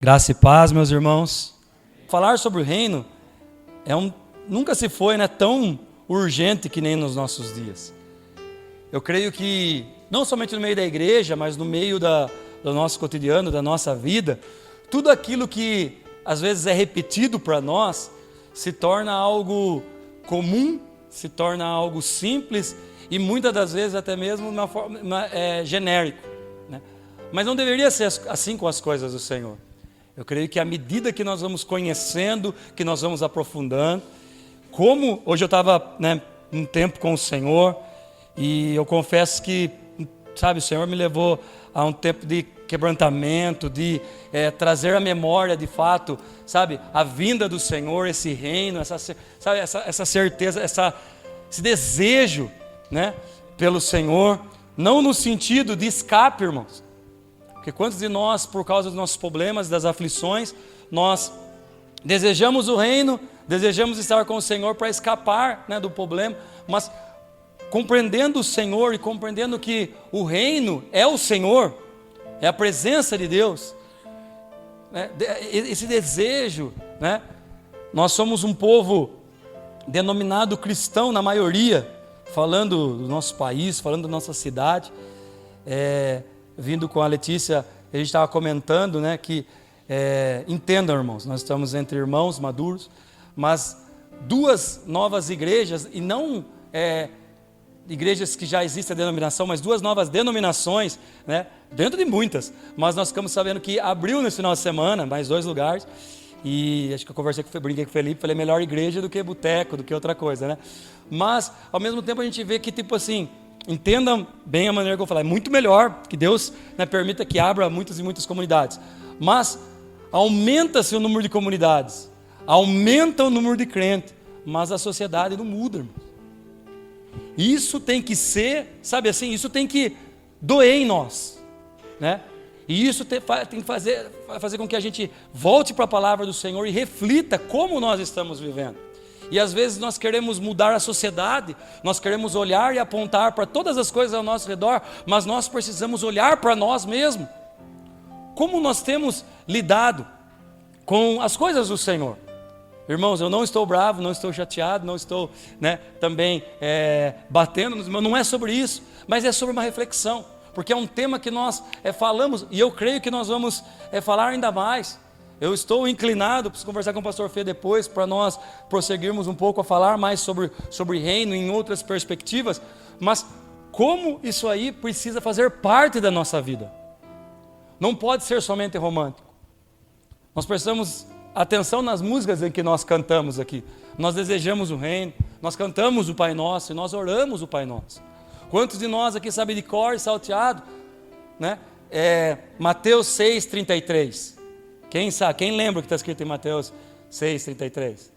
Graça e paz, meus irmãos. Falar sobre o reino nunca se foi tão urgente que nem nos nossos dias. Eu creio que, não somente no meio da igreja, mas no meio do nosso cotidiano, da nossa vida, tudo aquilo que às vezes é repetido para nós, se torna algo comum, se torna algo simples e muitas das vezes até mesmo de uma forma genérico, né? Mas não deveria ser assim com as coisas do Senhor. Eu creio que à medida que nós vamos conhecendo, que nós vamos aprofundando, como hoje eu estava um tempo com o Senhor, e eu confesso que, o Senhor me levou a um tempo de quebrantamento, de trazer à memória de fato, a vinda do Senhor, esse reino, essa certeza, esse desejo, pelo Senhor, não no sentido de escape, irmãos. Porque quantos de nós, por causa dos nossos problemas, das aflições, nós desejamos o reino, desejamos estar com o Senhor para escapar do problema, mas compreendendo o Senhor e compreendendo que o reino é o Senhor, é a presença de Deus, esse desejo, nós somos um povo denominado cristão na maioria, falando do nosso país, falando da nossa cidade, vindo com a Letícia, a gente estava comentando, que entendam, irmãos, nós estamos entre irmãos maduros, mas duas novas igrejas, e não igrejas que já existem a denominação, mas duas novas denominações, dentro de muitas, mas nós ficamos sabendo que abriu nesse final de semana, mais 2 lugares, e acho que eu brinquei com o Felipe, falei, melhor igreja do que boteco, do que outra coisa, mas ao mesmo tempo a gente vê que entendam bem a maneira que eu vou falar, é muito melhor que Deus permita que abra muitas e muitas comunidades, mas aumenta-se o número de comunidades, aumenta o número de crentes, mas a sociedade não muda, irmão. Isso tem que ser, isso tem que doer em nós, e isso tem que fazer com que a gente volte para a palavra do Senhor e reflita como nós estamos vivendo. E às vezes nós queremos mudar a sociedade, nós queremos olhar e apontar para todas as coisas ao nosso redor, mas nós precisamos olhar para nós mesmos. Como nós temos lidado com as coisas do Senhor? Irmãos, eu não estou bravo, não estou chateado, não estou também batendo nos irmãos, não é sobre isso, mas é sobre uma reflexão, porque é um tema que nós falamos, e eu creio que nós vamos falar ainda mais. Eu estou inclinado, preciso conversar com o pastor Fê depois, para nós prosseguirmos um pouco a falar mais sobre reino em outras perspectivas, mas como isso aí precisa fazer parte da nossa vida. Não pode ser somente romântico. Nós prestamos atenção nas músicas em que nós cantamos aqui. Nós desejamos o reino, nós cantamos o Pai Nosso e nós oramos o Pai Nosso. Quantos de nós aqui sabem de cor e salteado? Mateus 6,33. Quem sabe? Quem lembra o que está escrito em Mateus 6,33?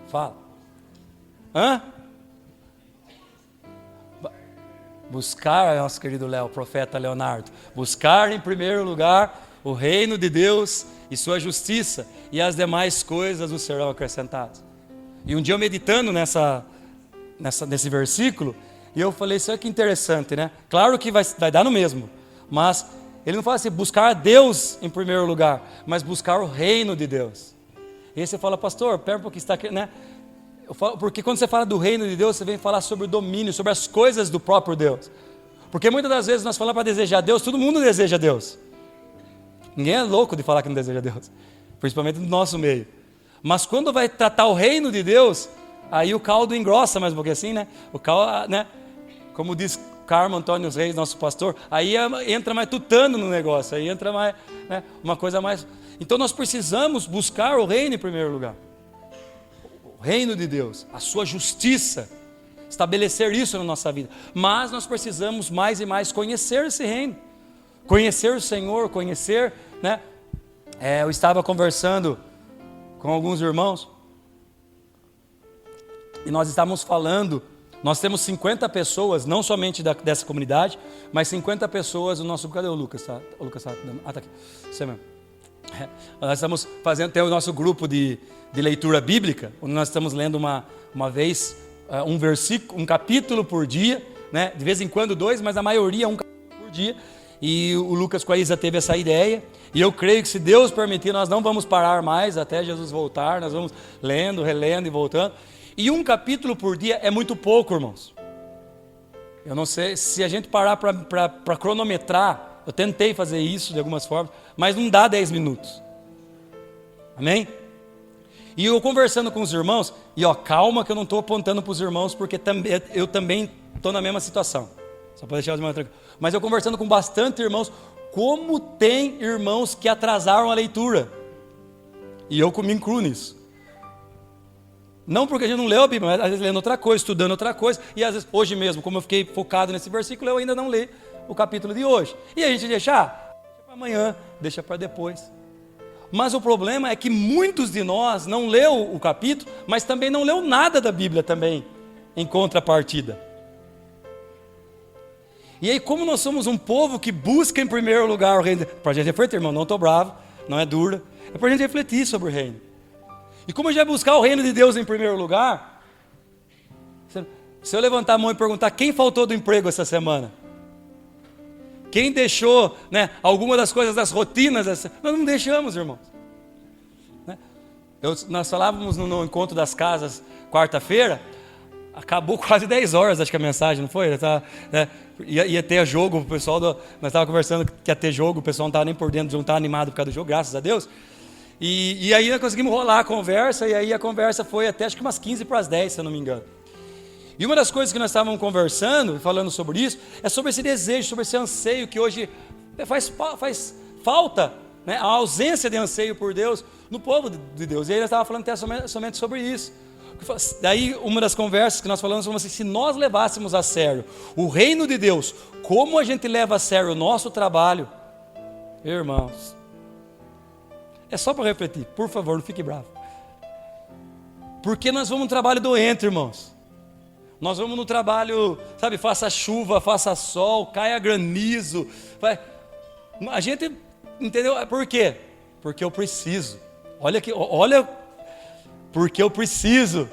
Fala. Buscar, nosso querido Léo, profeta Leonardo, buscar em primeiro lugar o reino de Deus e sua justiça, e as demais coisas nos serão acrescentadas. E um dia eu meditando nesse versículo, e eu falei, isso é que interessante, Claro que vai dar no mesmo, mas ele não fala assim, buscar Deus em primeiro lugar, mas buscar o reino de Deus. E aí você fala, pastor, pera um pouquinho, está aqui, porque quando você fala do reino de Deus, você vem falar sobre o domínio, sobre as coisas do próprio Deus. Porque muitas das vezes nós falamos para desejar Deus, todo mundo deseja Deus. Ninguém é louco de falar que não deseja Deus, principalmente no nosso meio. Mas quando vai tratar o reino de Deus, aí o caldo engrossa mais um pouquinho assim, O caldo, como diz Carmo Antônio Reis, nosso pastor, aí entra mais tutano no negócio, aí entra mais, uma coisa mais. Então nós precisamos buscar o reino em primeiro lugar. O reino de Deus, a sua justiça, estabelecer isso na nossa vida. Mas nós precisamos mais e mais conhecer esse reino, conhecer o Senhor, conhecer, eu estava conversando com alguns irmãos, e nós estávamos falando. Nós temos 50 pessoas, não somente dessa comunidade, mas 50 pessoas no nosso grupo. Cadê o Lucas? O Lucas está aqui. Você mesmo. Nós estamos tem o nosso grupo de leitura bíblica, onde nós estamos lendo uma vez um versículo, um capítulo por dia, De vez em quando 2, mas a maioria um capítulo por dia. E o Lucas com a Isa teve essa ideia. E eu creio que, se Deus permitir, nós não vamos parar mais até Jesus voltar. Nós vamos lendo, relendo e voltando. E um capítulo por dia é muito pouco, irmãos. Eu não sei, se a gente parar para cronometrar, eu tentei fazer isso de algumas formas, mas não dá 10 minutos. Amém? E eu conversando com os irmãos, e calma que eu não estou apontando para os irmãos, porque eu também estou na mesma situação. Só para deixar os irmãos tranquilos. Mas eu conversando com bastante irmãos, como tem irmãos que atrasaram a leitura. E eu me incluo nisso. Não porque a gente não leu a Bíblia, mas às vezes lendo outra coisa, estudando outra coisa. E às vezes, hoje mesmo, como eu fiquei focado nesse versículo, eu ainda não li o capítulo de hoje. E a gente deixa para amanhã, deixa para depois. Mas o problema é que muitos de nós não leu o capítulo, mas também não leu nada da Bíblia também, em contrapartida. E aí, como nós somos um povo que busca em primeiro lugar o reino, para a gente refletir, irmão, não estou bravo, não é dura, é para a gente refletir sobre o reino. E como a gente vai buscar o reino de Deus em primeiro lugar, se eu levantar a mão e perguntar quem faltou do emprego essa semana, quem deixou, alguma das coisas das rotinas, nós não deixamos, irmãos. Nós falávamos no encontro das casas quarta-feira, acabou quase 10 horas, acho que a mensagem, não foi? Ia ter jogo, o pessoal, nós estávamos conversando que ia ter jogo, o pessoal não estava nem por dentro, não estava animado por causa do jogo, graças a Deus. E aí nós conseguimos rolar a conversa, e aí a conversa foi até acho que umas 15 para as 10, se eu não me engano. E uma das coisas que nós estávamos conversando, falando sobre isso, é sobre esse desejo, sobre esse anseio que hoje faz falta, a ausência de anseio por Deus no povo de Deus. E aí nós estávamos falando até somente sobre isso. Daí uma das conversas que nós falamos foi assim: se nós levássemos a sério o reino de Deus, como a gente leva a sério o nosso trabalho, irmãos, é só para refletir, por favor, não fique bravo. Porque nós vamos no trabalho doente, irmãos. Nós vamos no trabalho, faça chuva, faça sol, caia granizo. A gente, entendeu? Por quê? Porque eu preciso. Olha, porque eu preciso.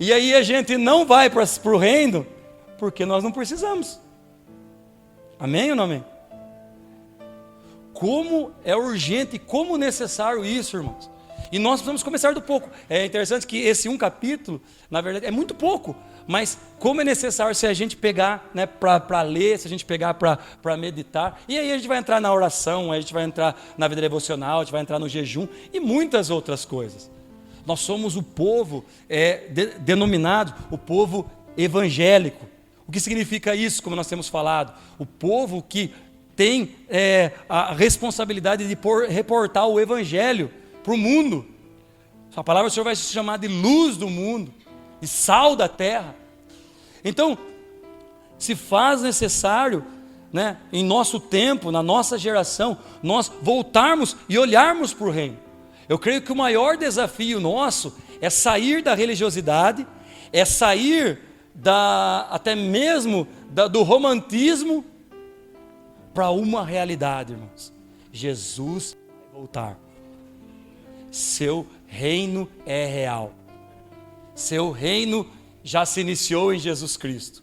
E aí a gente não vai para o reino, porque nós não precisamos. Amém ou não amém? Como é urgente, como necessário isso, irmãos. E nós precisamos começar do pouco. É interessante que esse um capítulo, na verdade, é muito pouco. Mas como é necessário se a gente pegar para ler, se a gente pegar para meditar. E aí a gente vai entrar na oração, a gente vai entrar na vida devocional, a gente vai entrar no jejum e muitas outras coisas. Nós somos o povo denominado o povo evangélico. O que significa isso, como nós temos falado? O povo que tem a responsabilidade de reportar o evangelho para o mundo. A palavra do Senhor vai se chamar de luz do mundo, de sal da terra. Então, se faz necessário, em nosso tempo, na nossa geração, nós voltarmos e olharmos para o reino. Eu creio que o maior desafio nosso é sair da religiosidade, é sair até mesmo do romantismo, para uma realidade, irmãos. Jesus vai voltar. Seu reino é real. Seu reino já se iniciou em Jesus Cristo.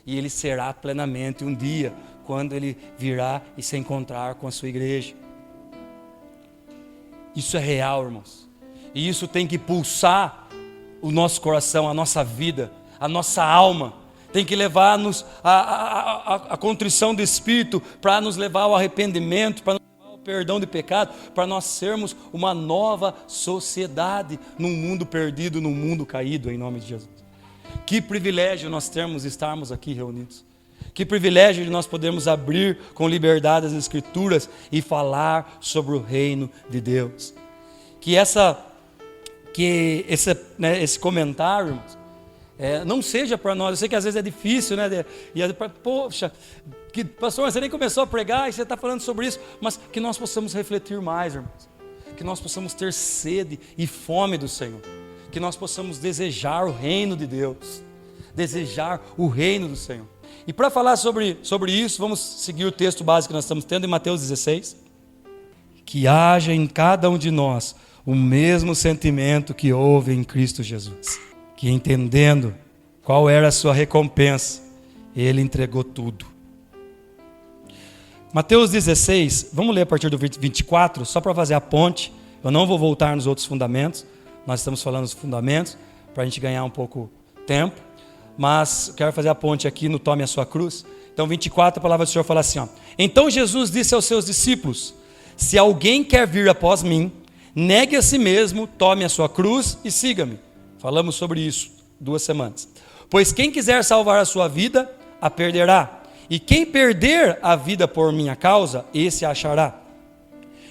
E ele será plenamente um dia, quando ele virá e se encontrar com a sua igreja. Isso é real, irmãos. E isso tem que pulsar o nosso coração, a nossa vida, a nossa alma. Tem que levar-nos a contrição do Espírito, para nos levar ao arrependimento, para nos levar ao perdão de pecado, para nós sermos uma nova sociedade num mundo perdido, num mundo caído, em nome de Jesus. Que privilégio nós temos estarmos aqui reunidos. Que privilégio de nós podermos abrir com liberdade as Escrituras e falar sobre o reino de Deus. Que esse comentário, irmãos, não seja para nós. Eu sei que às vezes é difícil, poxa, pastor, você nem começou a pregar e você está falando sobre isso, mas que nós possamos refletir mais, irmãos, que nós possamos ter sede e fome do Senhor, que nós possamos desejar o reino de Deus, desejar o reino do Senhor. E para falar sobre isso, vamos seguir o texto básico que nós estamos tendo em Mateus 16. Que haja em cada um de nós o mesmo sentimento que houve em Cristo Jesus, que entendendo qual era a sua recompensa, ele entregou tudo. Mateus 16, vamos ler a partir do 24, só para fazer a ponte. Eu não vou voltar nos outros fundamentos, nós estamos falando dos fundamentos, para a gente ganhar um pouco tempo, mas quero fazer a ponte aqui no Tome a Sua Cruz. Então 24, a palavra do Senhor fala assim, ó. Então Jesus disse aos seus discípulos: se alguém quer vir após mim, negue a si mesmo, tome a sua cruz e siga-me. Falamos sobre isso 2 semanas. Pois quem quiser salvar a sua vida, a perderá. E quem perder a vida por minha causa, esse a achará.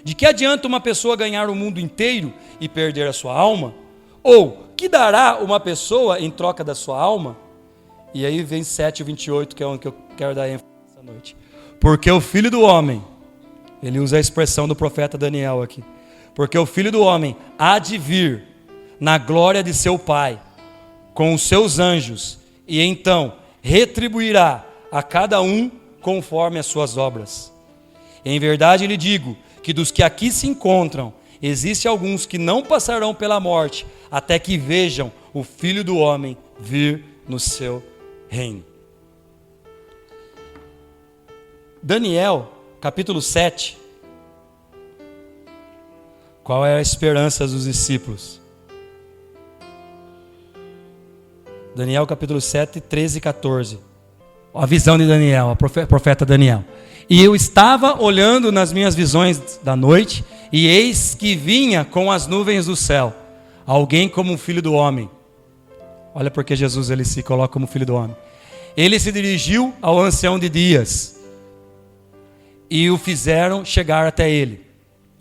De que adianta uma pessoa ganhar o mundo inteiro e perder a sua alma? Ou, que dará uma pessoa em troca da sua alma? E aí vem 7:28, que é onde que eu quero dar ênfase essa noite. Porque o Filho do Homem, ele usa a expressão do profeta Daniel aqui. Porque o Filho do Homem há de vir na glória de seu Pai, com os seus anjos, e então retribuirá a cada um conforme as suas obras. Em verdade lhe digo que dos que aqui se encontram, existem alguns que não passarão pela morte, até que vejam o Filho do Homem vir no seu reino. Daniel, capítulo 7. Qual é a esperança dos discípulos? Daniel capítulo 7, 13 e 14. A visão de Daniel, o profeta Daniel. E eu estava olhando nas minhas visões da noite, e eis que vinha com as nuvens do céu alguém como um filho do homem. Olha porque Jesus ele se coloca como filho do homem. Ele se dirigiu ao ancião de dias e o fizeram chegar até ele.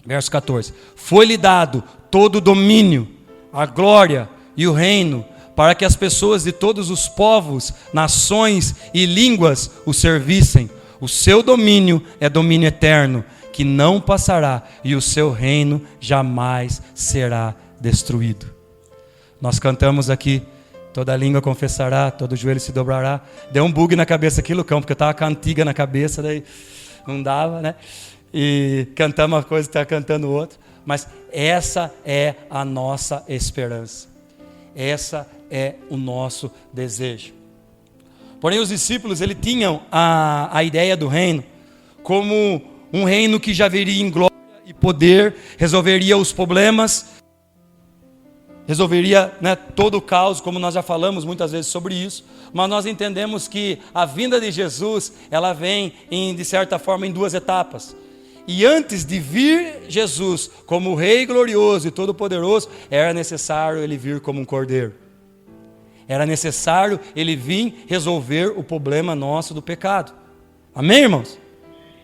Verso 14. Foi-lhe dado todo o domínio, a glória e o reino, para que as pessoas de todos os povos, nações e línguas o servissem. O seu domínio é domínio eterno, que não passará, e o seu reino jamais será destruído. Nós cantamos aqui, toda língua confessará, todo joelho se dobrará. Deu um bug na cabeça aqui, Lucão, porque eu estava com a antiga na cabeça, daí não dava, né? E cantamos uma coisa e está cantando outra. Mas essa é a nossa esperança. Essa é o nosso desejo. Porém, os discípulos, eles tinham a ideia do reino como um reino que já viria em glória e poder, resolveria os problemas, resolveria, né, todo o caos, como nós já falamos muitas vezes sobre isso. Mas nós entendemos que a vinda de Jesus, ela vem, de certa forma, em 2 etapas. E antes de vir Jesus como Rei glorioso e todo-poderoso, era necessário ele vir como um cordeiro. Era necessário ele vir resolver o problema nosso do pecado. Amém, irmãos?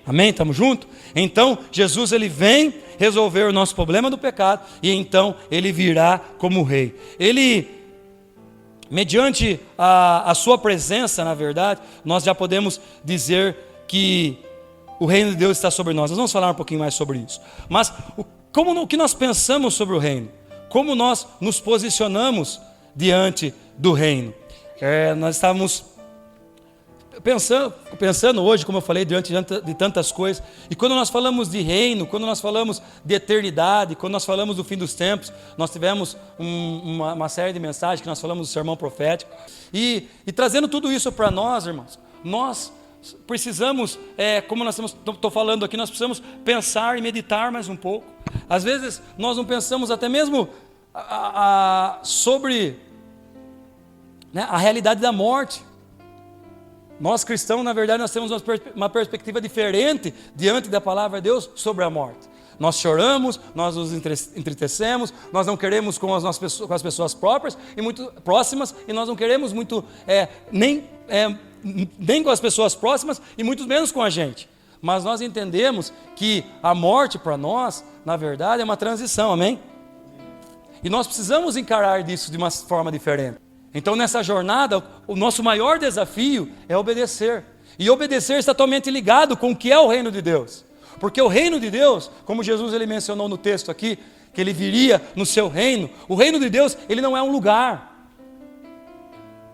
Amém? Estamos juntos? Então, Jesus ele vem resolver o nosso problema do pecado e então ele virá como Rei. Ele, mediante a sua presença, na verdade, nós já podemos dizer que o reino de Deus está sobre nós. Nós vamos falar um pouquinho mais sobre isso. Mas o que nós pensamos sobre o reino? Como nós nos posicionamos diante do reino? Nós estávamos pensando hoje, como eu falei, diante de tantas coisas. E quando nós falamos de reino, quando nós falamos de eternidade, quando nós falamos do fim dos tempos, nós tivemos uma série de mensagens que nós falamos do sermão profético. E trazendo tudo isso para nós, irmãos, nós precisamos, como nós estou falando aqui, nós precisamos pensar e meditar mais um pouco. Às vezes nós não pensamos até mesmo sobre, né, a realidade da morte. Nós cristãos, na verdade, nós temos uma perspectiva diferente diante da palavra de Deus sobre a morte. Nós choramos, nós nos entristecemos, nós não queremos com as pessoas próprias e muito próximas, e nós não queremos muito nem com as pessoas próximas e muito menos com a gente. Mas nós entendemos que a morte para nós, na verdade, é uma transição, amém? E nós precisamos encarar isso de uma forma diferente. Então nessa jornada, o nosso maior desafio é obedecer. E obedecer está totalmente ligado com o que é o reino de Deus. Porque o reino de Deus, como Jesus ele mencionou no texto aqui, que ele viria no seu reino, o reino de Deus, ele não é um lugar.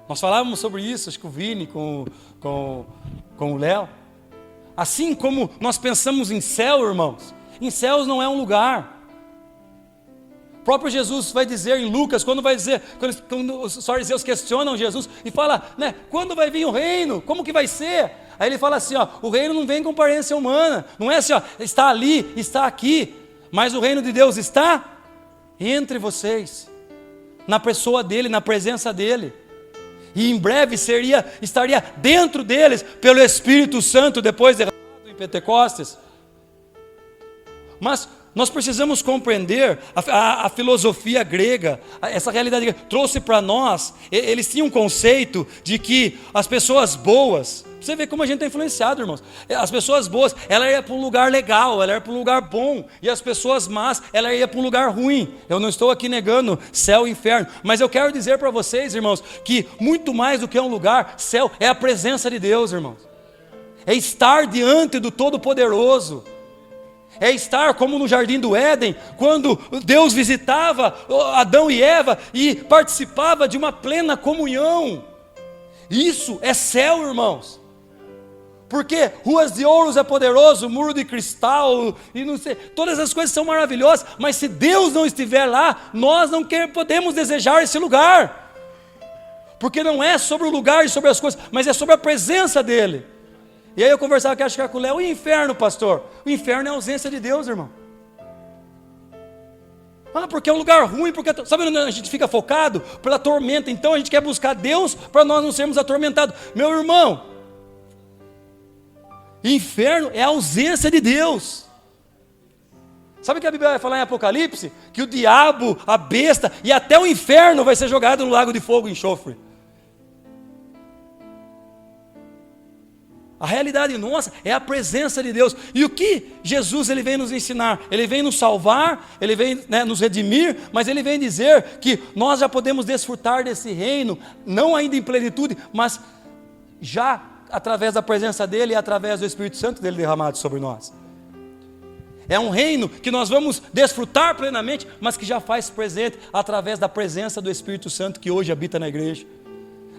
Nós falávamos sobre isso, acho que o Vini com o Léo. Assim como nós pensamos em céu, irmãos, em céus não é um lugar. O próprio Jesus vai dizer em Lucas, quando os fariseus questionam Jesus e fala, né, quando vai vir o reino? Como que vai ser? Aí ele fala assim, ó, o reino não vem com aparência humana, não é assim, ó, está ali, está aqui, mas o reino de Deus está entre vocês, na pessoa dele, na presença dele, e em breve estaria dentro deles, pelo Espírito Santo, depois derramado em Pentecostes. Mas nós precisamos compreender a filosofia grega, essa realidade grega, trouxe para nós, eles tinham um conceito de que as pessoas boas, você vê como a gente está influenciado, irmãos, as pessoas boas, ela ia para um lugar legal, ela ia para um lugar bom, e as pessoas más, ela ia para um lugar ruim. Eu não estou aqui negando céu e inferno, mas eu quero dizer para vocês, irmãos, que muito mais do que um lugar, céu é a presença de Deus, irmãos, é estar diante do Todo-Poderoso, é estar como no jardim do Éden, quando Deus visitava Adão e Eva e participava de uma plena comunhão. Isso é céu, irmãos. Porque ruas de ouros é poderoso, muro de cristal, e não sei, todas as coisas são maravilhosas, mas se Deus não estiver lá, nós não podemos desejar esse lugar. Porque não é sobre o lugar e sobre as coisas, mas é sobre a presença dEle. E aí eu conversava com o Léo, e o inferno, pastor? O inferno é a ausência de Deus, irmão. Ah, porque é um lugar ruim, porque sabe onde a gente fica focado? Pela tormenta, então a gente quer buscar Deus para nós não sermos atormentados. Meu irmão, inferno é a ausência de Deus. Sabe o que a Bíblia vai falar em Apocalipse? Que o diabo, a besta e até o inferno vai ser jogado no lago de fogo e enxofre. A realidade nossa é a presença de Deus. E o que Jesus ele vem nos ensinar? Ele vem nos salvar, ele vem nos redimir, mas ele vem dizer que nós já podemos desfrutar desse reino, não ainda em plenitude, mas já através da presença dele e através do Espírito Santo dele derramado sobre nós. É um reino que nós vamos desfrutar plenamente, mas que já faz presente através da presença do Espírito Santo que hoje habita na igreja.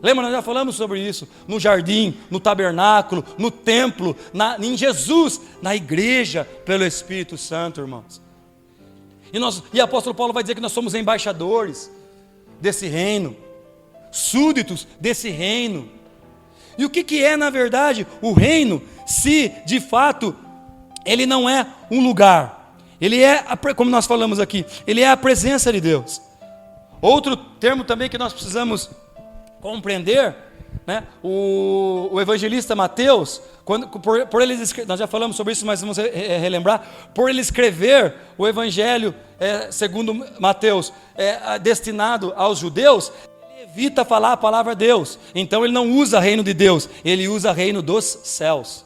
Lembra, nós já falamos sobre isso, no jardim, no tabernáculo, no templo, em Jesus, na igreja, pelo Espírito Santo, irmãos. E o apóstolo Paulo vai dizer que nós somos embaixadores desse reino, súditos desse reino. E o que é, na verdade, o reino, se de fato ele não é um lugar, ele é, como nós falamos aqui, ele é a presença de Deus. Outro termo também que nós precisamos compreender, né? O evangelista Mateus, por ele nós já falamos sobre isso, mas vamos relembrar, por ele escrever o evangelho segundo Mateus, destinado aos judeus, ele evita falar a palavra Deus, então ele não usa reino de Deus, ele usa reino dos céus.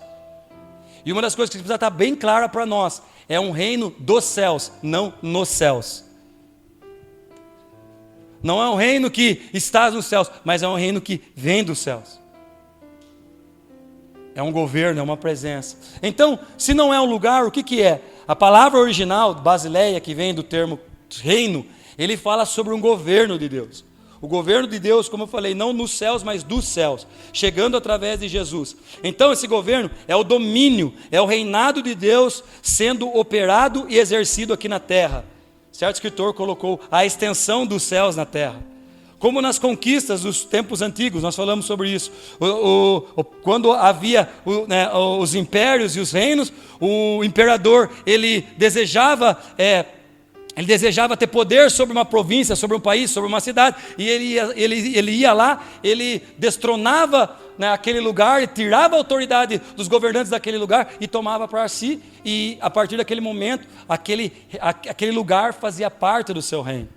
E uma das coisas que precisa estar bem clara para nós, é um reino dos céus, não nos céus. Não é um reino que está nos céus, mas é um reino que vem dos céus. É um governo, é uma presença. Então, se não é um lugar, o que é? A palavra original, basileia, que vem do termo reino, ele fala sobre um governo de Deus. O governo de Deus, como eu falei, não nos céus, mas dos céus, chegando através de Jesus. Então esse governo é o domínio, é o reinado de Deus sendo operado e exercido aqui na terra. Certo escritor colocou a extensão dos céus na terra. Como nas conquistas dos tempos antigos, nós falamos sobre isso. Quando havia os impérios e os reinos, o imperador ele desejava ter poder sobre uma província, sobre um país, sobre uma cidade, e ele ia lá, ele destronava aquele lugar, tirava a autoridade dos governantes daquele lugar e tomava para si, e a partir daquele momento, aquele lugar fazia parte do seu reino.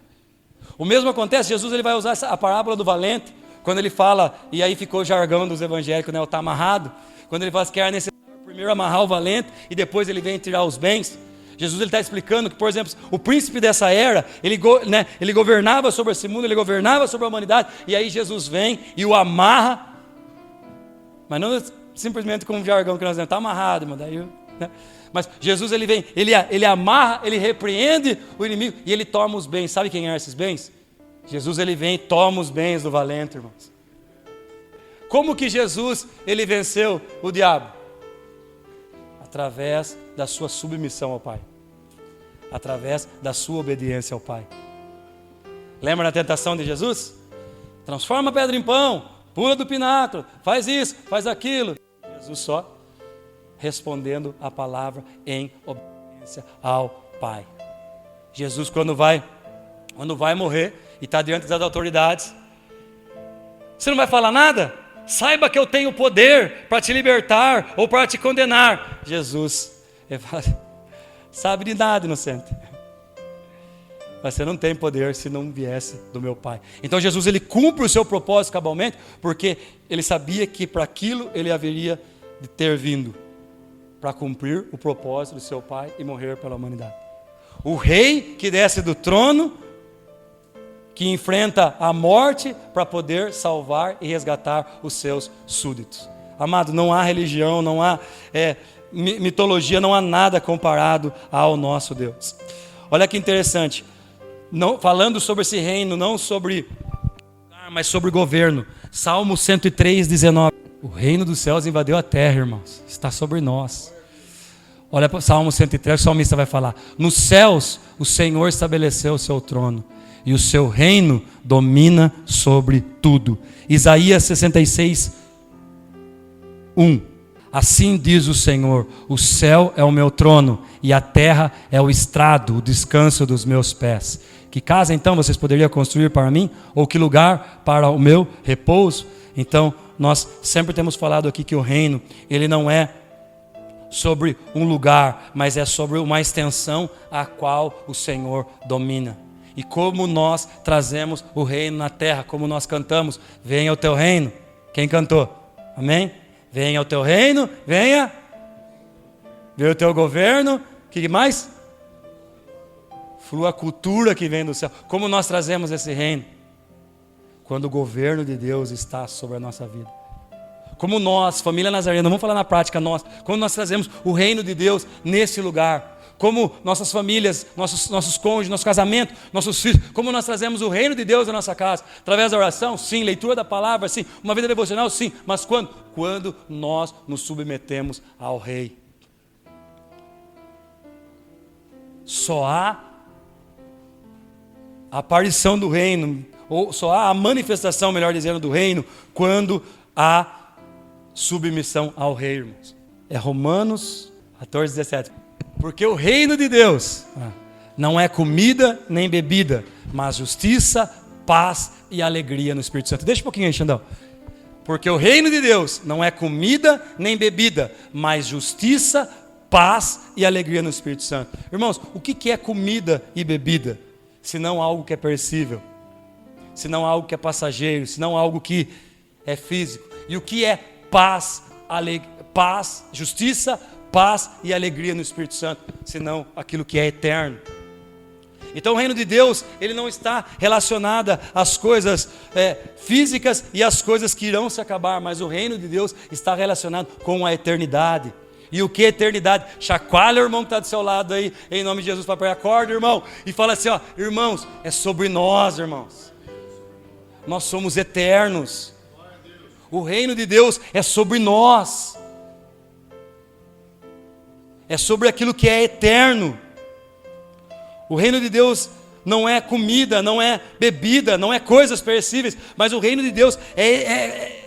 O mesmo acontece, Jesus ele vai usar a parábola do valente, quando ele fala, e aí ficou o jargão dos evangélicos, está amarrado, quando ele fala que era necessário primeiro amarrar o valente, e depois ele vem tirar os bens. Jesus está explicando que, por exemplo, o príncipe dessa era, ele governava sobre esse mundo, ele governava sobre a humanidade, e aí Jesus vem e o amarra, mas não simplesmente com um jargão que nós dizemos, está amarrado, irmão, daí, mas Jesus ele vem, ele amarra, ele repreende o inimigo e ele toma os bens. Sabe quem eram esses bens? Jesus ele vem e toma os bens do valente, irmãos. Como que Jesus ele venceu o diabo? Através da sua submissão ao Pai, através da sua obediência ao Pai. Lembra da tentação de Jesus? Transforma a pedra em pão, pula do pináculo, faz isso, faz aquilo. Jesus só respondendo a palavra em obediência ao Pai. Jesus, quando vai morrer e está diante das autoridades, você não vai falar nada? Saiba que eu tenho poder para te libertar ou para te condenar. Jesus, ele fala, sabe de nada, inocente. Mas você não tem poder se não viesse do meu Pai. Então Jesus, ele cumpre o seu propósito cabalmente, porque ele sabia que para aquilo ele haveria de ter vindo, para cumprir o propósito do seu Pai e morrer pela humanidade. O rei que desce do trono, que enfrenta a morte para poder salvar e resgatar os seus súditos. Amado, não há religião, não há mitologia, não há nada comparado ao nosso Deus. Olha que interessante, não, falando sobre esse reino, não sobre lugar, mas sobre governo. Salmo 103, 19. O reino dos céus invadiu a terra, irmãos, está sobre nós. Olha para o Salmo 103, o salmista vai falar: nos céus o Senhor estabeleceu o seu trono, e o seu reino domina sobre tudo. Isaías 66, 1. Assim diz o Senhor: o céu é o meu trono, e a terra é o estrado, o descanso dos meus pés. Que casa então vocês poderiam construir para mim? Ou que lugar para o meu repouso? Então, nós sempre temos falado aqui que o reino, ele não é sobre um lugar, mas é sobre uma extensão a qual o Senhor domina. E como nós trazemos o reino na terra, como nós cantamos: venha o teu reino. Quem cantou? Amém? Venha o teu reino, venha o teu governo. O que mais? Flua a cultura que vem do céu. Como nós trazemos esse reino? Quando o governo de Deus está sobre a nossa vida. Como nós, família Nazarena, vamos falar na prática, como nós trazemos o reino de Deus nesse lugar. Como nossas famílias, nossos cônjuges, nosso casamento, nossos filhos, como nós trazemos o reino de Deus na nossa casa. Através da oração, sim. Leitura da palavra, sim. Uma vida devocional, sim. Mas quando? Quando nós nos submetemos ao Rei. Só há a aparição do reino, ou só há a manifestação, melhor dizendo, do reino, quando há submissão ao Rei, irmãos. É Romanos 14, 17. Porque o reino de Deus não é comida nem bebida, mas justiça, paz e alegria no Espírito Santo. Deixa um pouquinho aí, Xandão. Porque o reino de Deus não é comida nem bebida, mas justiça, paz e alegria no Espírito Santo. Irmãos, o que é comida e bebida? Se não algo que é perecível, se não algo que é passageiro, se não algo que é físico. E o que é paz, justiça, paz e alegria no Espírito Santo, senão aquilo que é eterno. Então o reino de Deus, ele não está relacionado às coisas físicas e às coisas que irão se acabar, mas o reino de Deus está relacionado com a eternidade. E o que é eternidade? Chacoalha o irmão que está do seu lado aí, em nome de Jesus, papai, acorda, irmão, e fala assim, ó, irmãos, é sobre nós, irmãos. Nós somos eternos. O reino de Deus é sobre nós. É sobre aquilo que é eterno. O reino de Deus não é comida, não é bebida, não é coisas perecíveis, mas o reino de Deus é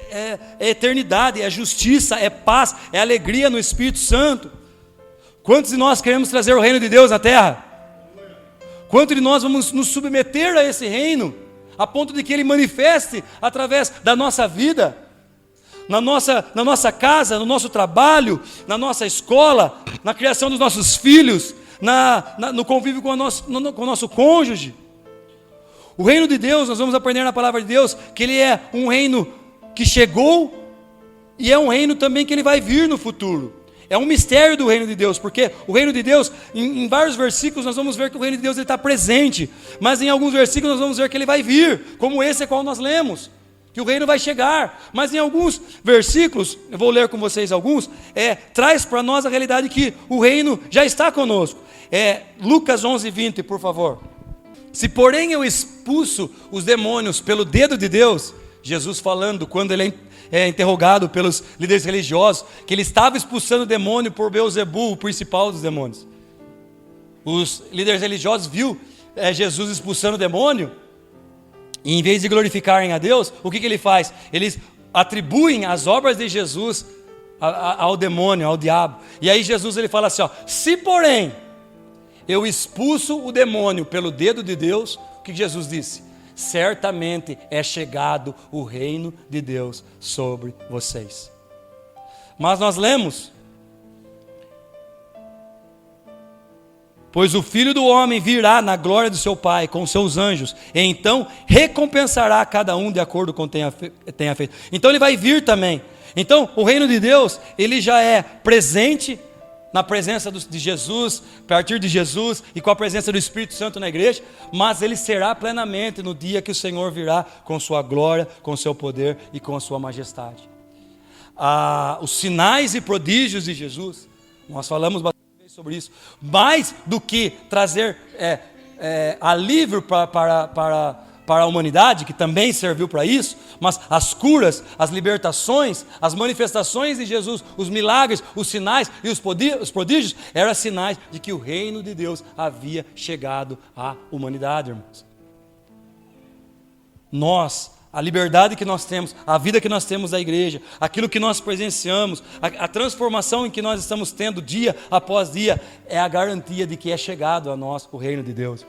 eternidade, é justiça, é paz, é alegria no Espírito Santo. Quantos de nós queremos trazer o reino de Deus na terra? Quantos de nós vamos nos submeter a esse reino, a ponto de que ele manifeste através da nossa vida? Na nossa casa, no nosso trabalho, na nossa escola, na criação dos nossos filhos, no convívio com o nosso cônjuge. O reino de Deus, nós vamos aprender na palavra de Deus, que ele é um reino que chegou e é um reino também que ele vai vir no futuro. É um mistério do reino de Deus, porque o reino de Deus, em vários versículos nós vamos ver que o reino de Deus está presente, mas em alguns versículos nós vamos ver que ele vai vir, como esse a qual nós lemos. Que o reino vai chegar, mas em alguns versículos, eu vou ler com vocês alguns, traz para nós a realidade que o reino já está conosco. Lucas 11, 20, por favor. Se porém eu expulso os demônios pelo dedo de Deus, Jesus falando quando ele é interrogado pelos líderes religiosos, que ele estava expulsando o demônio por Beelzebul, o principal dos demônios. Os líderes religiosos viu Jesus expulsando o demônio, e em vez de glorificarem a Deus, o que ele faz? Eles atribuem as obras de Jesus ao demônio, ao diabo. E aí Jesus ele fala assim, ó, se porém eu expulso o demônio pelo dedo de Deus, o que Jesus disse? Certamente é chegado o reino de Deus sobre vocês. Mas nós lemos, pois o Filho do Homem virá na glória do seu Pai com seus anjos, e então recompensará cada um de acordo com o que tenha feito. Então ele vai vir também. Então o reino de Deus, ele já é presente na presença de Jesus, a partir de Jesus e com a presença do Espírito Santo na igreja, mas ele será plenamente no dia que o Senhor virá com sua glória, com seu poder e com a sua majestade. Os sinais e prodígios de Jesus, nós falamos bastante sobre isso, mais do que trazer alívio para a humanidade, que também serviu para isso, mas as curas, as libertações, as manifestações de Jesus, os milagres, os sinais e os prodígios, eram sinais de que o reino de Deus havia chegado à humanidade, irmãos. Nós, a liberdade que nós temos, a vida que nós temos da igreja, aquilo que nós presenciamos, a transformação em que nós estamos tendo dia após dia, é a garantia de que é chegado a nós o reino de Deus.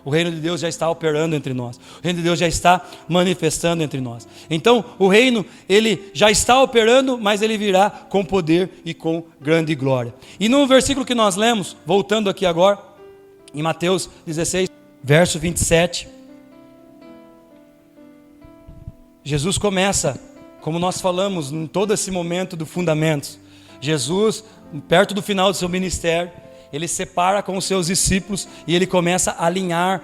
O reino de Deus já está operando entre nós. O reino de Deus já está manifestando entre nós. Então, o reino, ele já está operando, mas ele virá com poder e com grande glória. E no versículo que nós lemos, voltando aqui agora, em Mateus 16, verso 27, Jesus começa, como nós falamos, em todo esse momento do fundamentos. Jesus, perto do final do seu ministério, ele separa com os seus discípulos e ele começa a alinhar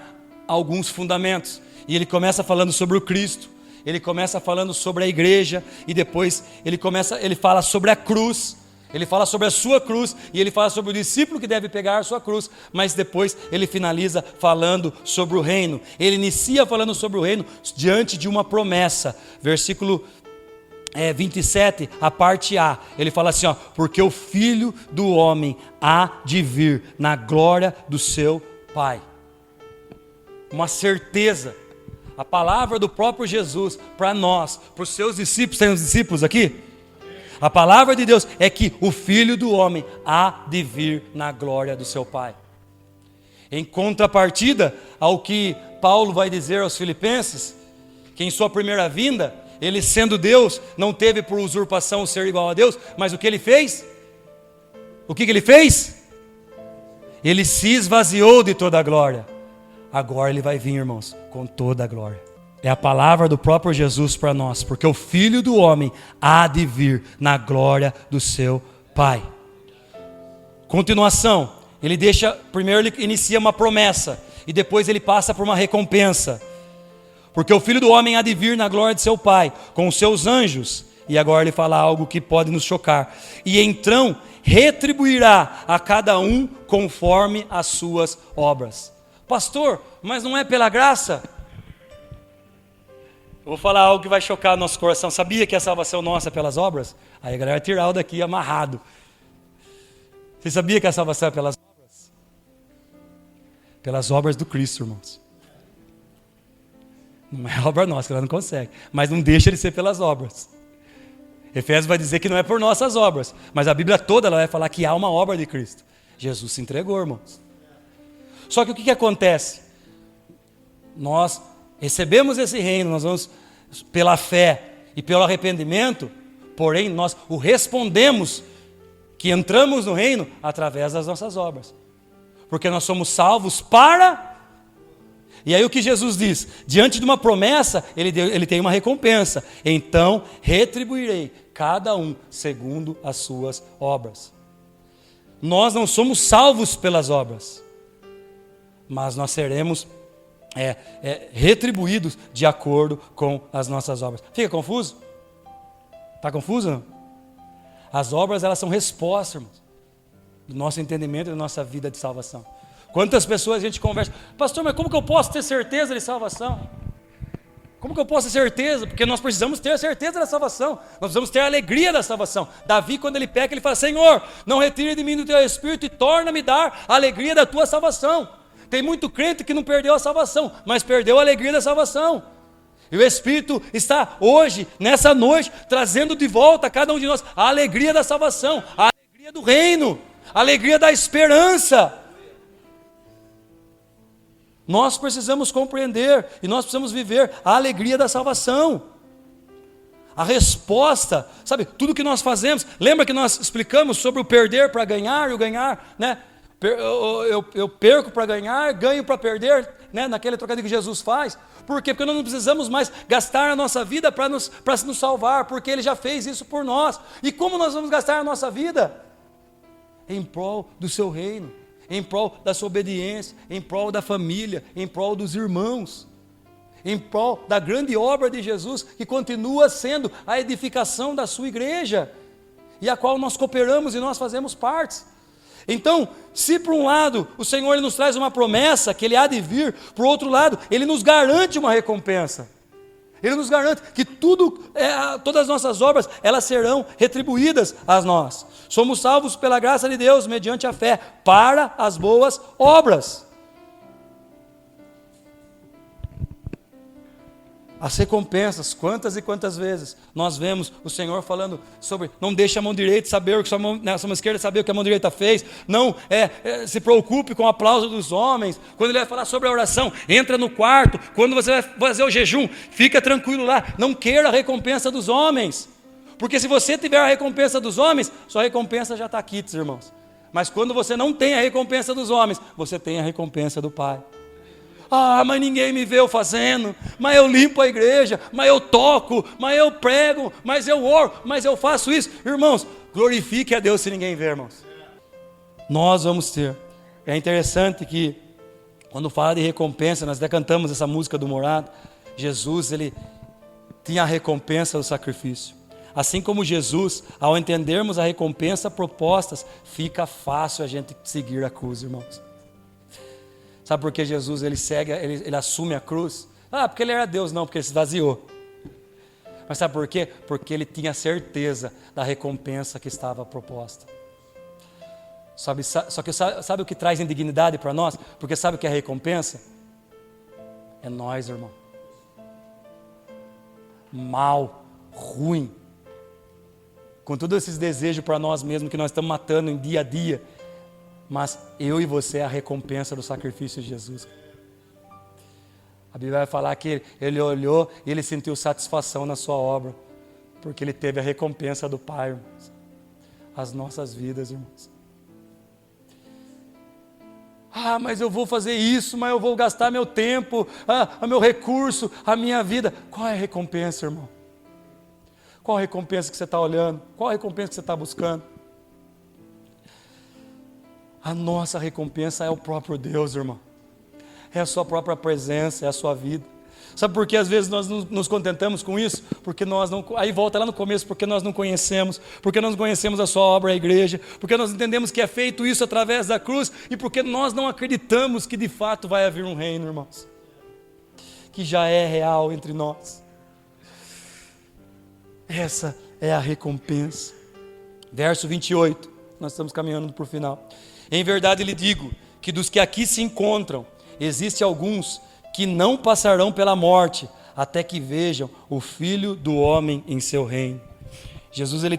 alguns fundamentos. E ele começa falando sobre o Cristo, ele começa falando sobre a igreja, e depois ele fala sobre a cruz, ele fala sobre a sua cruz, e ele fala sobre o discípulo que deve pegar a sua cruz, mas depois ele finaliza falando sobre o reino. Ele inicia falando sobre o reino diante de uma promessa. Versículo 27, a parte A, ele fala assim, ó, porque o Filho do Homem há de vir na glória do seu Pai. Uma certeza, a palavra do próprio Jesus para nós, para os seus discípulos. Tem os discípulos aqui? A palavra de Deus é que o Filho do Homem há de vir na glória do seu Pai. Em contrapartida ao que Paulo vai dizer aos Filipenses, que em sua primeira vinda, ele sendo Deus, não teve por usurpação o ser igual a Deus, mas o que ele fez? O que ele fez? Ele se esvaziou de toda a glória. Agora ele vai vir, irmãos, com toda a glória. É a palavra do próprio Jesus para nós, porque o Filho do Homem há de vir na glória do seu Pai. Continuação, primeiro ele inicia uma promessa, e depois ele passa por uma recompensa. Porque o Filho do Homem há de vir na glória de seu Pai, com os seus anjos. E agora ele fala algo que pode nos chocar. E então retribuirá a cada um conforme as suas obras. Pastor, mas não é pela graça? Eu vou falar algo que vai chocar nosso coração. Sabia que a salvação nossa é pelas obras? Aí a galera vai tirar o daqui amarrado. Você sabia que a salvação é pelas obras? Pelas obras do Cristo, irmãos. Não é obra nossa, que ela não consegue. Mas não deixa de ser pelas obras. Efésios vai dizer que não é por nossas obras. Mas a Bíblia toda ela vai falar que há uma obra de Cristo. Jesus se entregou, irmãos. Só que o que acontece? Nós recebemos esse reino, nós vamos pela fé e pelo arrependimento, porém nós o respondemos que entramos no reino através das nossas obras. Porque nós somos salvos para... E aí o que Jesus diz? Diante de uma promessa, ele tem uma recompensa. Então retribuirei cada um segundo as suas obras. Nós não somos salvos pelas obras, mas nós seremos retribuídos de acordo com as nossas obras. Fica confuso? Está confuso não? As obras elas são resposta, irmãos, do nosso entendimento e da nossa vida de salvação. Quantas pessoas a gente conversa, pastor, mas como que eu posso ter certeza de salvação? Como que eu posso ter certeza? Porque nós precisamos ter a certeza da salvação, nós precisamos ter a alegria da salvação. Davi, quando ele peca, ele fala, Senhor, não retire de mim do teu espírito e torna-me dar a alegria da tua salvação. Tem muito crente que não perdeu a salvação, mas perdeu a alegria da salvação. E o Espírito está hoje, nessa noite, trazendo de volta a cada um de nós a alegria da salvação, a alegria do reino, a alegria da esperança. Nós precisamos compreender e nós precisamos viver a alegria da salvação. A resposta, sabe, tudo que nós fazemos, lembra que nós explicamos sobre o perder para ganhar e o ganhar, né? Eu perco para ganhar, ganho para perder, né? Naquele trocadilho que Jesus faz. Por quê? Porque nós não precisamos mais gastar a nossa vida para nos salvar, porque Ele já fez isso por nós. E como nós vamos gastar a nossa vida? Em prol do seu reino, em prol da sua obediência, em prol da família, em prol dos irmãos, em prol da grande obra de Jesus, que continua sendo a edificação da sua igreja, e a qual nós cooperamos e nós fazemos parte. Então, se por um lado o Senhor Ele nos traz uma promessa, que Ele há de vir, por outro lado, Ele nos garante uma recompensa. Ele nos garante que todas as nossas obras, elas serão retribuídas a nós. Somos salvos pela graça de Deus, mediante a fé, para as boas obras. As recompensas, quantas e quantas vezes nós vemos o Senhor falando sobre não deixe a mão direita saber o que a mão esquerda saber o que a mão direita fez, não se preocupe com o aplauso dos homens. Quando Ele vai falar sobre a oração, entra no quarto. Quando você vai fazer o jejum, fica tranquilo lá, não queira a recompensa dos homens, porque se você tiver a recompensa dos homens, sua recompensa já está aqui, irmãos. Mas quando você não tem a recompensa dos homens, você tem a recompensa do Pai. Ah, mas ninguém me vê eu fazendo, mas eu limpo a igreja, mas eu toco, mas eu prego, mas eu oro, mas eu faço isso. Irmãos, glorifique a Deus se ninguém vê, irmãos. Nós vamos ter. É interessante que, quando fala de recompensa, nós até cantamos essa música do Morado. Jesus, Ele tinha a recompensa do sacrifício. Assim como Jesus, ao entendermos a recompensa propostas, fica fácil a gente seguir a cruz, irmãos. Sabe por que Jesus ele assume a cruz? Porque Ele era Deus, não, porque Ele se esvaziou. Mas sabe por quê? Porque Ele tinha certeza da recompensa que estava proposta. Sabe o que traz indignidade para nós? Porque sabe o que é a recompensa? É nós, irmão. Mal, ruim, com todos esses desejos para nós mesmos que nós estamos matando em dia a dia. Mas eu e você é a recompensa do sacrifício de Jesus. A Bíblia vai falar que Ele olhou e Ele sentiu satisfação na sua obra, porque Ele teve a recompensa do Pai, irmãos. As nossas vidas, irmãos. Mas eu vou fazer isso, mas eu vou gastar meu tempo, o meu recurso, a minha vida. Qual é a recompensa, irmão? Qual a recompensa que você está olhando? Qual a recompensa que você está buscando? A nossa recompensa é o próprio Deus, irmão. É a sua própria presença, é a sua vida. Sabe por que às vezes nós nos contentamos com isso? Porque nós não... Aí volta lá no começo, porque nós não conhecemos. Porque nós não conhecemos a sua obra, a igreja. Porque nós entendemos que é feito isso através da cruz. E porque nós não acreditamos que de fato vai haver um reino, irmãos. Que já é real entre nós. Essa é a recompensa. Verso 28. Nós estamos caminhando para o final. Em verdade lhe digo que dos que aqui se encontram, existem alguns que não passarão pela morte, até que vejam o Filho do Homem em seu reino. Jesus ele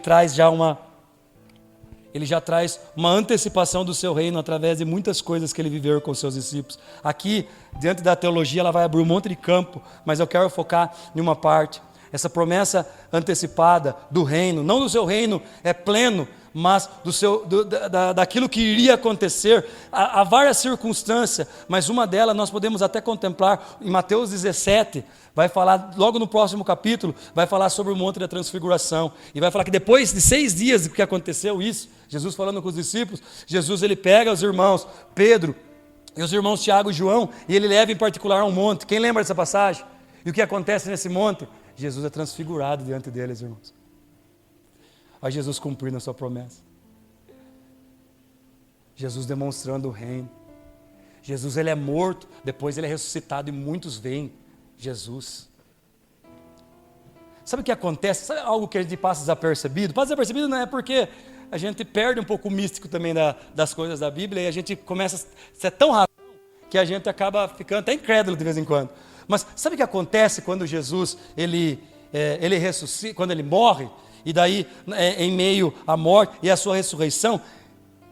já traz uma antecipação do seu reino através de muitas coisas que ele viveu com os seus discípulos. Aqui, diante da teologia, ela vai abrir um monte de campo, mas eu quero focar em uma parte. Essa promessa antecipada do reino, não do seu reino pleno, mas daquilo que iria acontecer. Há várias circunstâncias, mas uma delas nós podemos até contemplar em Mateus 17, vai falar, logo no próximo capítulo, vai falar sobre o Monte da Transfiguração, e vai falar que depois de 6 dias que aconteceu isso, Jesus falando com os discípulos, Jesus ele pega os irmãos Pedro e os irmãos Tiago e João, e ele leva em particular a um monte. Quem lembra dessa passagem? E o que acontece nesse monte? Jesus é transfigurado diante deles, irmãos. Olha Jesus cumprindo a sua promessa. Jesus demonstrando o reino. Jesus ele é morto, depois ele é ressuscitado e muitos veem Jesus. Sabe o que acontece? Sabe algo que a gente passa desapercebido? Passa desapercebido não é porque a gente perde um pouco o místico também das coisas da Bíblia e a gente começa a ser tão razão que a gente acaba ficando até incrédulo de vez em quando. Mas sabe o que acontece quando Jesus, ele ressuscita, quando ele morre, e daí em meio à morte e à sua ressurreição?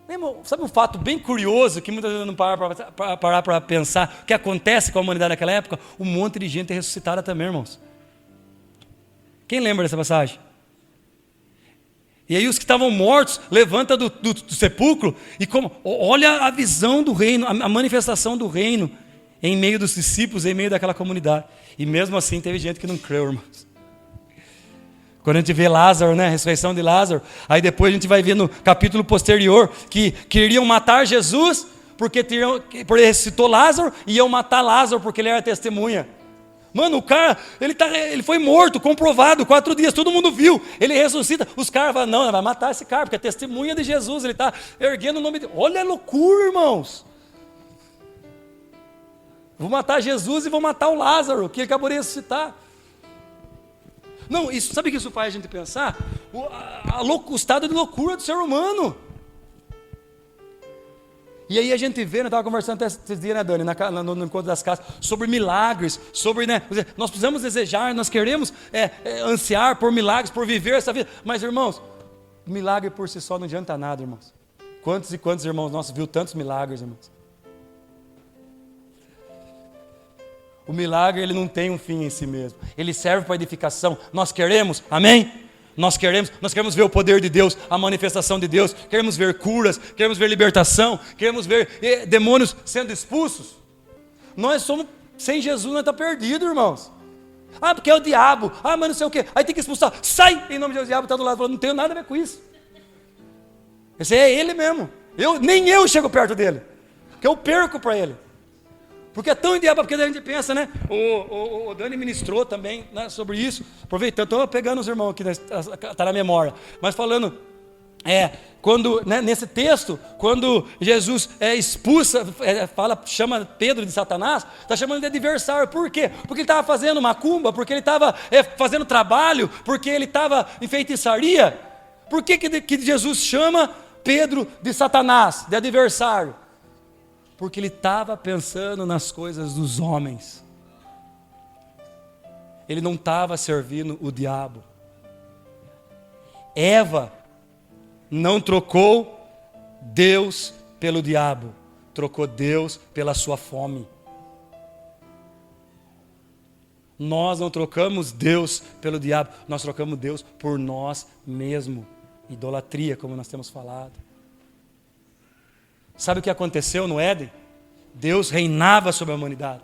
Irmão, sabe um fato bem curioso, que muitas vezes não parar para pensar, o que acontece com a humanidade naquela época? Um monte de gente é ressuscitada também, irmãos. Quem lembra dessa passagem? E aí os que estavam mortos, levanta do sepulcro, e olha a visão do reino, a manifestação do reino, em meio dos discípulos, em meio daquela comunidade. E mesmo assim teve gente que não creu, irmãos. Quando a gente vê Lázaro, né, a ressurreição de Lázaro, aí depois a gente vai ver no capítulo posterior, que queriam matar Jesus, porque ele ressuscitou Lázaro, e iam matar Lázaro porque ele era testemunha. Mano, o cara, ele foi morto, comprovado, 4 dias, todo mundo viu, ele ressuscita, os caras falam, não, vai matar esse cara, porque é testemunha de Jesus, ele está erguendo o nome dele. Olha a loucura, irmãos. Vou matar Jesus e vou matar o Lázaro, que acabou de ressuscitar. Não, isso, sabe o que isso faz a gente pensar? O estado de loucura do ser humano. E aí a gente vê, eu estava conversando até esses dias, né, Dani, no encontro das casas, sobre milagres, sobre, né, nós precisamos desejar, nós queremos ansiar por milagres, por viver essa vida. Mas, irmãos, milagre por si só não adianta nada, irmãos. Quantos e quantos irmãos nossos viu tantos milagres, irmãos? O milagre, ele não tem um fim em si mesmo. Ele serve para edificação. Nós queremos, amém? Nós queremos ver o poder de Deus, a manifestação de Deus. Queremos ver curas, queremos ver libertação, queremos ver demônios sendo expulsos. Nós somos, sem Jesus nós estamos perdidos, irmãos. Ah, porque é o diabo. Ah, mas não sei o quê. Aí tem que expulsar. Sai, em nome de Deus. O diabo está do lado, falando, não tenho nada a ver com isso. Esse é ele mesmo. Nem eu chego perto dele, porque eu perco para ele. Porque é tão diabo, porque a gente pensa, né? O Dani ministrou também, né, sobre isso. Aproveitando, estou pegando os irmãos aqui, está na memória. Mas falando, quando, né, nesse texto, quando Jesus expulsa, chama Pedro de Satanás, está chamando de adversário. Por quê? Porque ele estava fazendo macumba, porque ele estava fazendo trabalho, porque ele estava em feitiçaria. Por que Jesus chama Pedro de Satanás, de adversário? Porque ele estava pensando nas coisas dos homens. Ele não estava servindo o diabo. Eva não trocou Deus pelo diabo, trocou Deus pela sua fome. Nós não trocamos Deus pelo diabo, nós trocamos Deus por nós mesmos. Idolatria, como nós temos falado. Sabe o que aconteceu no Éden? Deus reinava sobre a humanidade.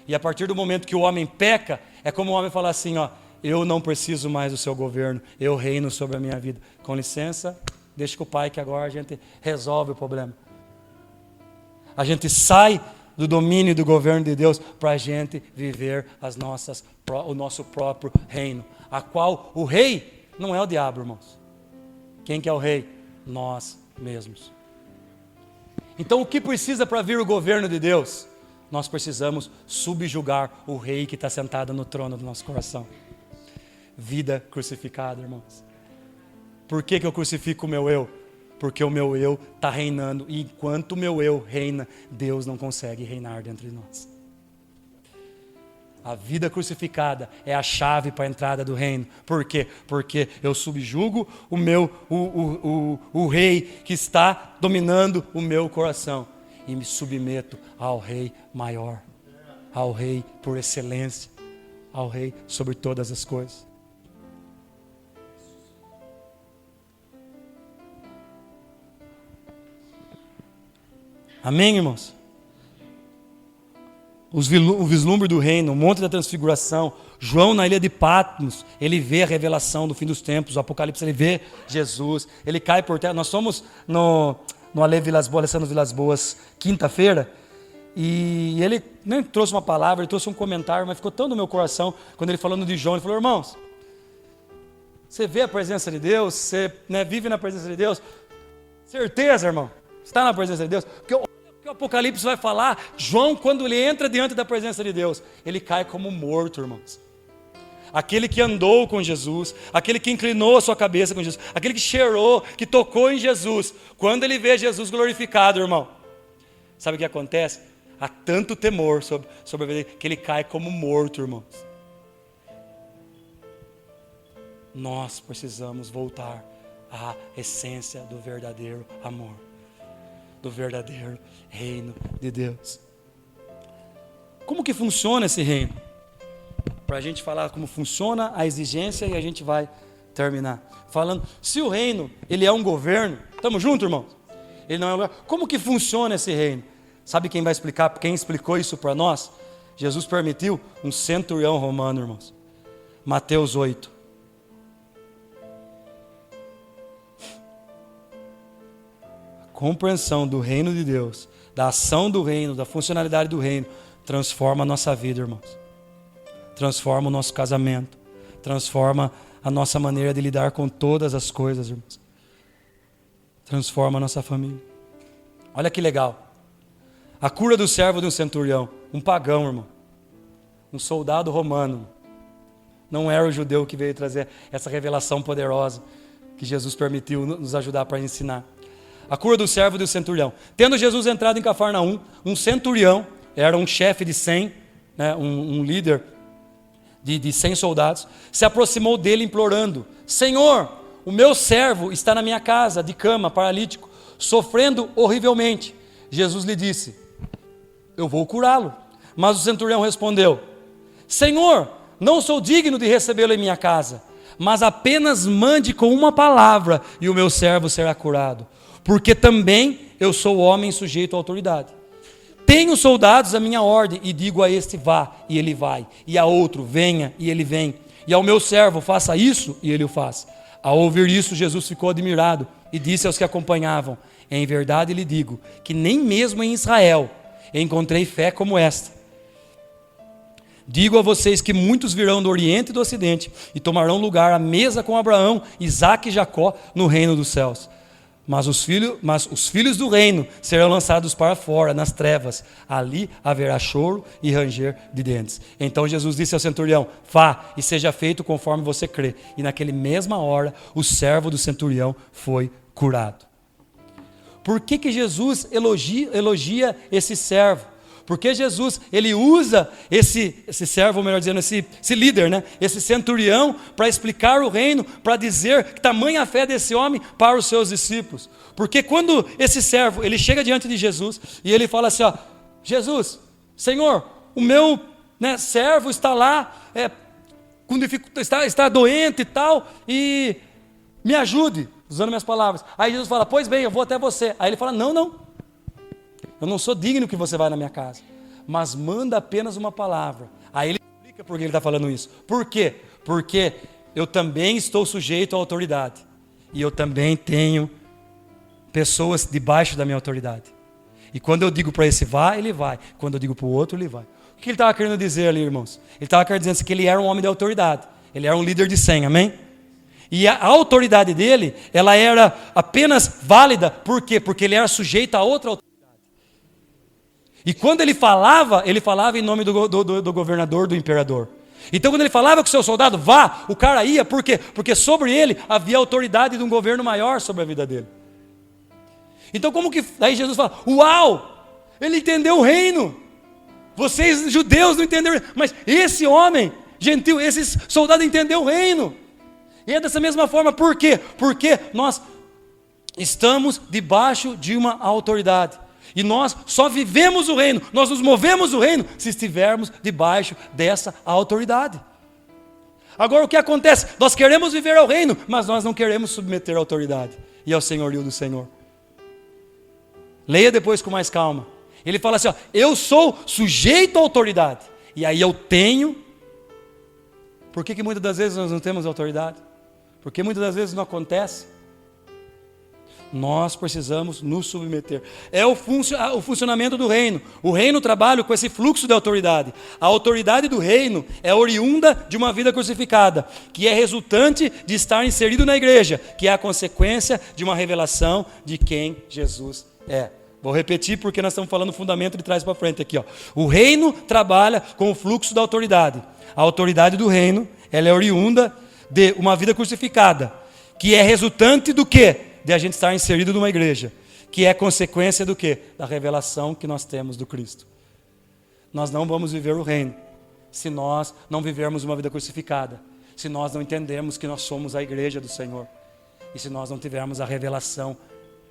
E a partir do momento que o homem peca, é como o homem falar assim, eu não preciso mais do seu governo, eu reino sobre a minha vida. Com licença, deixa com o Pai que agora a gente resolve o problema. A gente sai do domínio e do governo de Deus para a gente viver o nosso próprio reino. A qual o rei não é o diabo, irmãos. Quem que é o rei? Nós mesmos. Então o que precisa para vir o governo de Deus? Nós precisamos subjugar o rei que está sentado no trono do nosso coração. Vida crucificada, irmãos. Por que eu crucifico o meu eu? Porque o meu eu está reinando. E enquanto o meu eu reina, Deus não consegue reinar dentro de nós. A vida crucificada é a chave para a entrada do reino. Por quê? Porque eu subjugo o rei que está dominando o meu coração e me submeto ao rei maior, ao rei por excelência, ao rei sobre todas as coisas. Amém, irmãos? O vislumbre do reino, o monte da transfiguração, João na ilha de Patmos, ele vê a revelação do fim dos tempos, o Apocalipse, ele vê Jesus, ele cai por terra. Nós somos no Alessandro Vilas Boas, quinta-feira, e ele nem trouxe uma palavra, ele trouxe um comentário, mas ficou tão no meu coração, quando ele falando de João, ele falou, irmãos, você vê a presença de Deus, você, né, vive na presença de Deus, certeza, irmão, você está na presença de Deus, porque o Apocalipse vai falar, João, quando ele entra diante da presença de Deus, ele cai como morto, irmãos. Aquele que andou com Jesus, aquele que inclinou a sua cabeça com Jesus, aquele que cheirou, que tocou em Jesus, quando ele vê Jesus glorificado, irmão, sabe o que acontece? Há tanto temor sobre a vida dele, que ele cai como morto, irmãos. Nós precisamos voltar à essência do verdadeiro amor, do verdadeiro reino de Deus. Como que funciona esse reino? Para a gente falar como funciona a exigência e a gente vai terminar. Falando, se o reino, ele é um governo, estamos juntos, irmãos? Ele não é um governo. Como que funciona esse reino? Sabe quem vai explicar? Quem explicou isso para nós? Jesus permitiu um centurião romano, irmãos. Mateus 8. A compreensão do reino de Deus, da ação do reino, da funcionalidade do reino, transforma a nossa vida, irmãos. Transforma o nosso casamento. Transforma a nossa maneira de lidar com todas as coisas, irmãos. Transforma a nossa família. Olha que legal. A cura do servo de um centurião, um pagão, irmão. Um soldado romano. Não era o judeu que veio trazer essa revelação poderosa que Jesus permitiu nos ajudar para ensinar. A cura do servo de um centurião. Tendo Jesus entrado em Cafarnaum, um centurião, era um chefe de 100, né, um líder de 100 soldados, se aproximou dele implorando: Senhor, o meu servo está na minha casa, de cama, paralítico, sofrendo horrivelmente. Jesus lhe disse: eu vou curá-lo. Mas o centurião respondeu: Senhor, não sou digno de recebê-lo em minha casa, mas apenas mande com uma palavra e o meu servo será curado, porque também eu sou homem sujeito à autoridade. Tenho soldados à minha ordem e digo a este: vá, e ele vai, e a outro: venha, e ele vem, e ao meu servo: faça isso, e ele o faz. Ao ouvir isso, Jesus ficou admirado e disse aos que acompanhavam: em verdade lhe digo que nem mesmo em Israel encontrei fé como esta. Digo a vocês que muitos virão do Oriente e do Ocidente e tomarão lugar à mesa com Abraão, Isaque e Jacó no reino dos céus. Mas os filhos do reino serão lançados para fora, nas trevas. Ali haverá choro e ranger de dentes. Então Jesus disse ao centurião: vá e seja feito conforme você crê. E naquela mesma hora, o servo do centurião foi curado. Por que Jesus elogia esse servo? Porque Jesus, ele usa esse servo, ou melhor dizendo, esse líder, né? Esse centurião, para explicar o reino, para dizer que tamanha a fé desse homem para os seus discípulos. Porque quando esse servo, ele chega diante de Jesus e ele fala assim: ó, Jesus, Senhor, o meu, né, servo está lá, está doente e tal, e me ajude, usando minhas palavras. Aí Jesus fala: pois bem, eu vou até você. Aí ele fala: não, eu não sou digno que você vá na minha casa, mas manda apenas uma palavra. Aí ele explica por que ele está falando isso. Por quê? Porque eu também estou sujeito à autoridade. E eu também tenho pessoas debaixo da minha autoridade. E quando eu digo para esse vá, ele vai. Quando eu digo para o outro, ele vai. O que ele estava querendo dizer ali, irmãos? Ele estava querendo dizer que ele era um homem de autoridade. Ele era um líder de 100, amém? E a autoridade dele, ela era apenas válida. Por quê? Porque ele era sujeito a outra autoridade. E quando ele falava em nome do governador, do imperador. Então quando ele falava com o seu soldado: vá, o cara ia. Por quê? Porque sobre ele havia a autoridade de um governo maior sobre a vida dele. Então como que... Daí Jesus fala: uau, ele entendeu o reino. Vocês judeus não entenderam, mas esse homem gentil, esse soldado entendeu o reino. E é dessa mesma forma. Por quê? Porque nós estamos debaixo de uma autoridade. E nós só vivemos o reino, nós nos movemos o reino se estivermos debaixo dessa autoridade. Agora o que acontece? Nós queremos viver ao reino, mas nós não queremos submeter à autoridade e ao senhorio do Senhor. Leia depois com mais calma. Ele fala assim: ó, eu sou sujeito à autoridade. E aí eu tenho. Por que muitas das vezes nós não temos autoridade? Porque muitas das vezes não acontece. Nós precisamos nos submeter. É o funcionamento do reino. O reino trabalha com esse fluxo de autoridade. A autoridade do reino é oriunda de uma vida crucificada, que é resultante de estar inserido na igreja, que é a consequência de uma revelação de quem Jesus é. Vou repetir porque nós estamos falando o fundamento de trás para frente aqui, ó. O reino trabalha com o fluxo da autoridade. A autoridade do reino, ela é oriunda de uma vida crucificada, que é resultante do quê? De a gente estar inserido numa igreja, que é consequência do quê? Da revelação que nós temos do Cristo. Nós não vamos viver o reino se nós não vivermos uma vida crucificada, se nós não entendermos que nós somos a igreja do Senhor e se nós não tivermos a revelação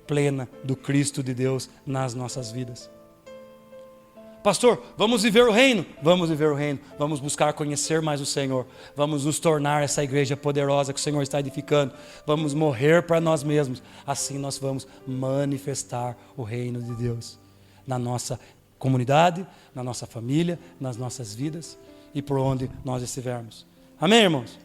plena do Cristo de Deus nas nossas vidas. Pastor, vamos viver o reino? Vamos viver o reino. Vamos buscar conhecer mais o Senhor. Vamos nos tornar essa igreja poderosa que o Senhor está edificando. Vamos morrer para nós mesmos. Assim nós vamos manifestar o reino de Deus na nossa comunidade, na nossa família, nas nossas vidas e por onde nós estivermos. Amém, irmãos?